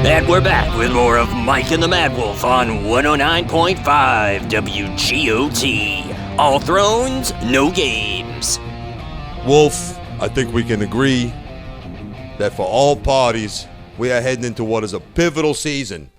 And we're back with more of Mike and the Mad Wolf on 109.5 WGOT. All thrones, no games. Wolf, I think we can agree that for all parties, we are heading into what is a pivotal season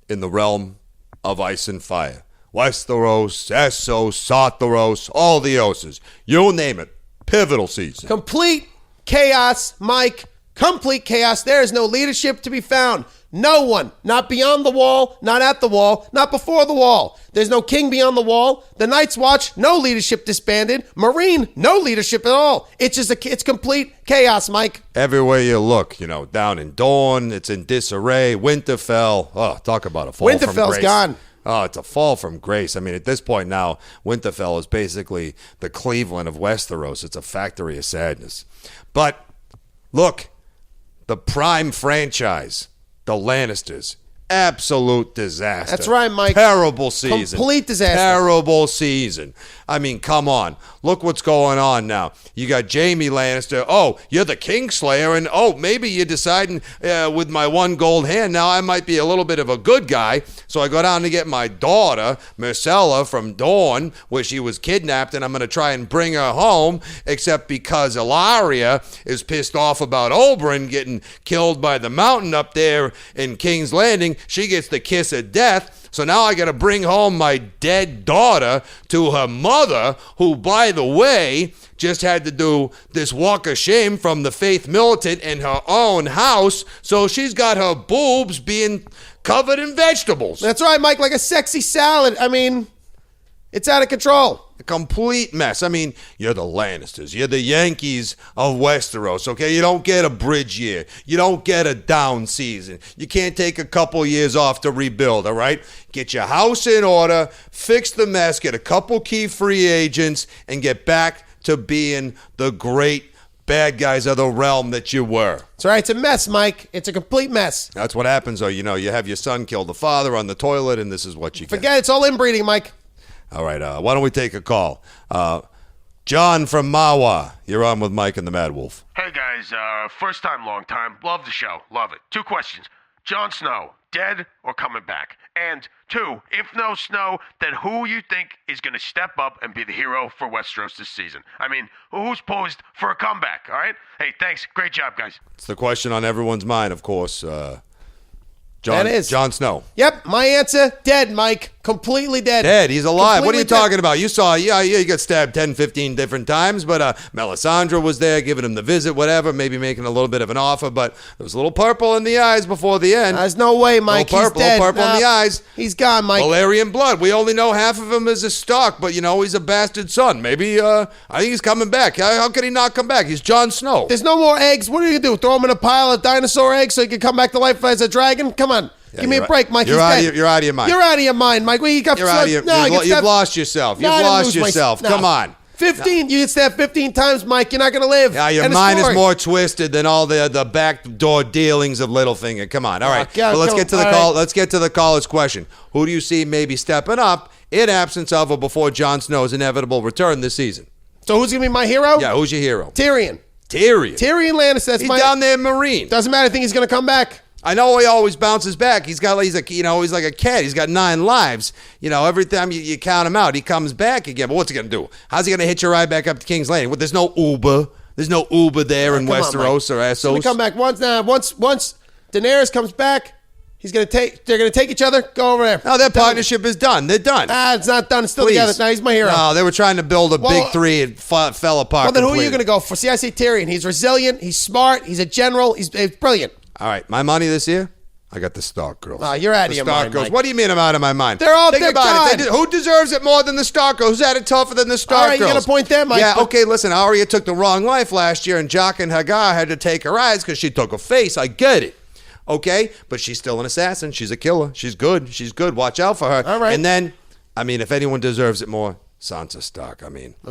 in the realm of ice and fire. Westeros, Essos, Sartoros, all the Oses. You name it. Pivotal season. Complete chaos, Mike. Complete chaos. There is no leadership to be found. No one. Not beyond the wall, not at the wall, not before the wall. There's no king beyond the wall. The Night's Watch, no leadership disbanded. Marine, no leadership at all. It's complete chaos, Mike. Everywhere you look, down in Dawn, it's in disarray. Winterfell, talk about a fall from grace. Winterfell's gone. Oh, it's a fall from grace. I mean, at this point now, Winterfell is basically the Cleveland of Westeros. It's a factory of sadness. But look, the prime franchise, the Lannisters, absolute disaster. That's right, Mike. Terrible season. Complete disaster. Terrible season. I mean, come on. Look what's going on now. You got Jaime Lannister. Oh, you're the Kingslayer, and maybe you're deciding with my one gold hand now I might be a little bit of a good guy. So I go down to get my daughter, Myrcella, from Dorne, where she was kidnapped, and I'm going to try and bring her home, except because Ilaria is pissed off about Oberyn getting killed by the mountain up there in King's Landing. She gets the kiss of death. So now I got to bring home my dead daughter to her mother, who, by the way, just had to do this walk of shame from the Faith Militant in her own house. So she's got her boobs being covered in vegetables. That's right, Mike, like a sexy salad. I mean, it's out of control. A complete mess. I mean, you're the Lannisters. You're the Yankees of Westeros, okay? You don't get a bridge year. You don't get a down season. You can't take a couple years off to rebuild, all right? Get your house in order, fix the mess, get a couple key free agents, and get back to being the great bad guys of the realm that you were. That's right. It's a mess, Mike. It's a complete mess. That's what happens, though. You have your son kill the father on the toilet, and this is what you get. Forget it. It's all inbreeding, Mike. All right, why don't we take a call? John from Mawa, you're on with Mike and the Mad Wolf. Hey guys, first time, long time. Love the show. Love it. 2 questions. Jon Snow, dead or coming back? And 2, if no Snow, then who you think is going to step up and be the hero for Westeros this season? I mean, who's posed for a comeback, all right? Hey, thanks. Great job, guys. It's the question on everyone's mind, of course. Jon Snow. Yep, my answer, dead, Mike. Completely dead. Dead. He's alive. Completely what are you dead. talking about? You saw, you got stabbed 10, 15 different times, but Melisandre was there giving him the visit, whatever, maybe making a little bit of an offer, but there was a little purple in the eyes before the end. There's no way, Mike. He's dead. Little purple in the eyes. He's gone, Mike. Valyrian blood. We only know half of him as a Stark, but, he's a bastard son. Maybe, I think he's coming back. How could he not come back? He's Jon Snow. There's no more eggs. What are you going to do? Throw him in a pile of dinosaur eggs so he can come back to life as a dragon? Come on. Yeah, give me a break, Mike. You're out of your mind. You're out of your mind, Mike. You've lost yourself. You've lost yourself. Come on. 15. You get stabbed 15 times, Mike. You're not going to live. Yeah, your mind is more twisted than all the backdoor dealings of Littlefinger. Come on. All right. Well, let's get to the call. Let's get to the caller's question. Who do you see maybe stepping up in absence of or before Jon Snow's inevitable return this season? So who's going to be my hero? Yeah, who's your hero? Tyrion Lannister. He's down there in Marine. Doesn't matter. I think he's going to come back. I know he always bounces back. He's like a cat. He's got 9 lives. Every time you count him out, he comes back again. But what's he going to do? How's he going to hitch a ride back up to King's Landing? Well, there's no Uber. There's no Uber there in Westeros or Essos. He's going to come back once Daenerys comes back. They're going to take each other, go over there. No, their partnership is done. They're done. It's not done. It's still together. No, he's my hero. No, they were trying to build a big three. It fell apart. Well, then completely. who are you going to go for? See, I say Tyrion. He's resilient. He's smart. He's a general. He's brilliant. All right, my money this year? I got the Stark girls. Oh, you're out of your mind, girls. Mike. What do you mean I'm out of my mind? They're all Think about it. Who deserves it more than the Stark girls? Who's had it tougher than the Stark girls? All right, girls? you're going to point them, Mike. Yeah, okay, listen. Arya took the wrong life last year, and Jock and Hagar had to take her eyes because she took a face. I get it. Okay? But she's still an assassin. She's a killer. She's good. Watch out for her. All right. And then, if anyone deserves it more, Sansa Stark.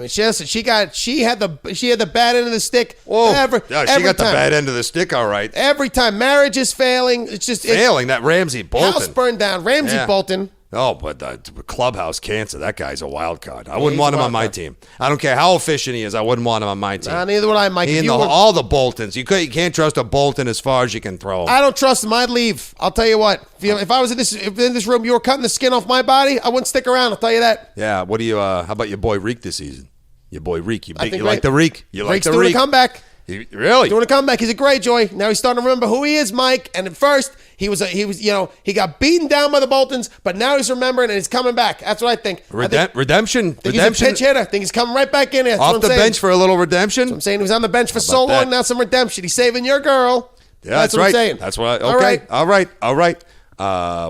She had the bad end of the stick. Whoa. Every She got the time. bad end of the stick, all right. Every time marriage is failing, it's just Failing that Ramsay Bolton. House burned down. Ramsay Bolton. Oh, but the clubhouse cancer, that guy's a wild card. I wouldn't want him on my team. I don't care how efficient he is. I wouldn't want him on my team. Neither would I, Mike. All the Boltons. You can't trust a Bolton as far as you can throw him. I don't trust him. I'd leave. I'll tell you what. If I was in this room, you were cutting the skin off my body, I wouldn't stick around. I'll tell you that. Yeah. What do you? How about your boy Reek this season? Your boy Reek. You like the Reek? You like the Reek? Reek's doing a comeback. Really? Doing a comeback. He's a great joy. Now he's starting to remember who he is, Mike. And at first, he got beaten down by the Boltons, but now he's remembering and he's coming back. That's what I think. Redemption. He's a pinch hitter. I think he's coming right back in here. Off the bench for a little redemption? I'm saying he was on the bench for so long, now some redemption. He's saving your girl. Yeah, that's what right. I'm saying. That's what All right.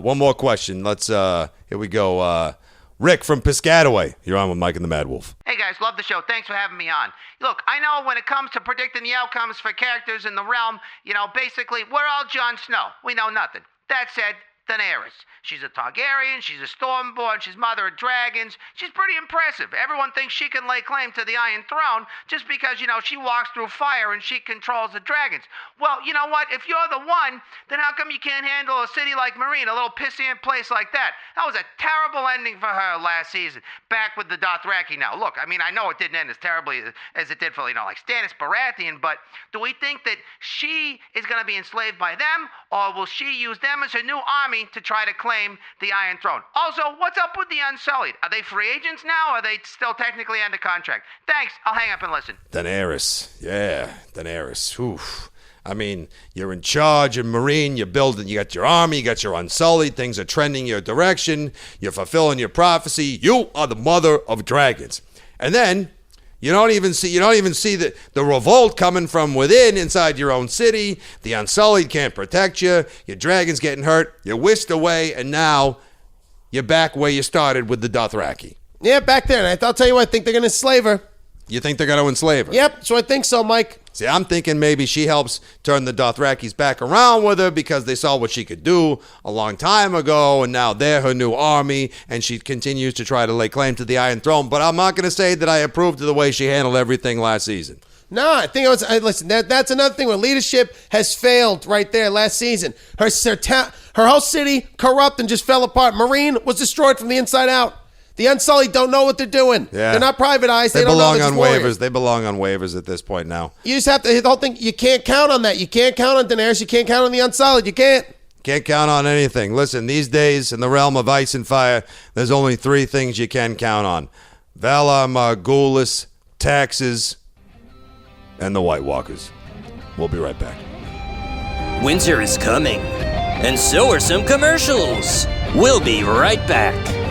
One more question. Here we go. Rick from Piscataway. You're on with Mike and the Mad Wolf. Hey guys, love the show. Thanks for having me on. Look, I know when it comes to predicting the outcomes for characters in the realm, basically, we're all Jon Snow. We know nothing. That said, Daenerys. She's a Targaryen, she's a Stormborn, she's mother of dragons. She's pretty impressive. Everyone thinks she can lay claim to the Iron Throne just because, she walks through fire and she controls the dragons. Well, you know what? If you're the one, then how come you can't handle a city like Marine, a little pissant place like that? That was a terrible ending for her last season, back with the Dothraki now. Look, I know it didn't end as terribly as it did for, like Stannis Baratheon, but do we think that she is going to be enslaved by them, or will she use them as her new army to try to claim the Iron Throne? Also, what's up with the Unsullied? Are they free agents now, or are they still technically under contract? Thanks. I'll hang up and listen. Daenerys. Yeah, Daenerys. Oof. You're in charge in Marine. You're building. You got your army. You got your Unsullied. Things are trending your direction. You're fulfilling your prophecy. You are the mother of dragons. And then you don't even see the revolt coming from within inside your own city. The Unsullied can't protect you. Your dragon's getting hurt. You're whisked away, and now you're back where you started with the Dothraki. Yeah, back there. And I'll tell you what, I think they're going to enslave her. You think they're going to enslave her? Yep, so I think so, Mike. See, I'm thinking maybe she helps turn the Dothrakis back around with her because they saw what she could do a long time ago, and now they're her new army, and she continues to try to lay claim to the Iron Throne. But I'm not going to say that I approved of the way she handled everything last season. No, I think listen, that's another thing where leadership has failed right there last season. Her whole city corrupt and just fell apart. Marine was destroyed from the inside out. The Unsullied don't know what they're doing. Yeah. They're not privatized. They don't belong on waivers. They belong on waivers at this point now. You just have to, the whole thing, you can't count on that. You can't count on Daenerys. You can't count on the Unsullied. You can't. Can't count on anything. Listen, these days in the realm of ice and fire, there's only 3 things you can count on. Valar Morghulis, taxes, and the White Walkers. We'll be right back. Winter is coming, and so are some commercials. We'll be right back.